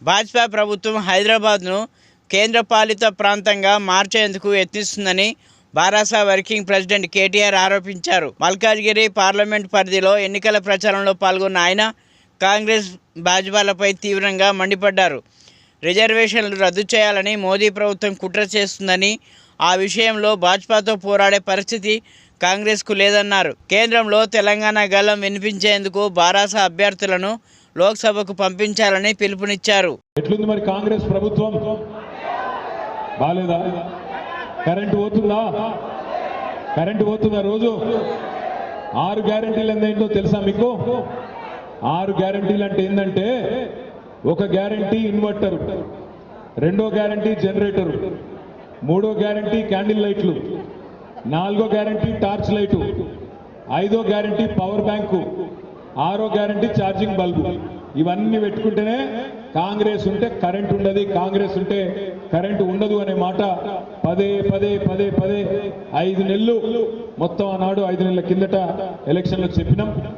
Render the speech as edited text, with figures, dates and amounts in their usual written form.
భాజపా ప్రభుత్వం హైదరాబాద్ను కేంద్రపాలిత ప్రాంతంగా మార్చేందుకు యత్నిస్తుందని బారాస వర్కింగ్ ప్రెసిడెంట్ కేటీఆర్ ఆరోపించారు. మల్కాజ్గిరి పార్లమెంట్ పరిధిలో ఎన్నికల ప్రచారంలో పాల్గొన్న ఆయన కాంగ్రెస్ భాజపాలపై తీవ్రంగా మండిపడ్డారు. రిజర్వేషన్లు రద్దు చేయాలని మోదీ ప్రభుత్వం కుట్ర చేస్తుందని, ఆ విషయంలో భాజపాతో పోరాడే పరిస్థితి కాంగ్రెస్కు లేదన్నారు. కేంద్రంలో తెలంగాణ గళం వినిపించేందుకు బారాస అభ్యర్థులను లోక్సభకు పంపించాలని పిలుపునిచ్చారు. ఎట్లుంది మరి కాంగ్రెస్ ప్రభుత్వం? బాలేదా? కరెంటు పోతుందా? కరెంటు పోతుందా? రోజు 6 గ్యారెంటీలు ఏంటో తెలుసా మీకు? 6 గ్యారెంటీలు అంటే ఏంటంటే, ఒక గ్యారెంటీ ఇన్వర్టర్, రెండో గ్యారెంటీ జనరేటర్, మూడో గ్యారెంటీ క్యాండిల్ లైట్లు, నాలుగో గ్యారెంటీ టార్చ్ లైటు, ఐదో గ్యారెంటీ పవర్ బ్యాంకు, ఆరో గ్యారెంటీ ఛార్జింగ్ బల్బు. ఇవన్నీ పెట్టుకుంటేనే కాంగ్రెస్ ఉంటే కరెంట్ ఉండదు, కాంగ్రెస్ ఉంటే కరెంటు ఉండదు అనే మాట పదే 5 నెలలు మొత్తం ఆనాడు 5 నెలల కిందట ఎలక్షన్లో చెప్పినాం.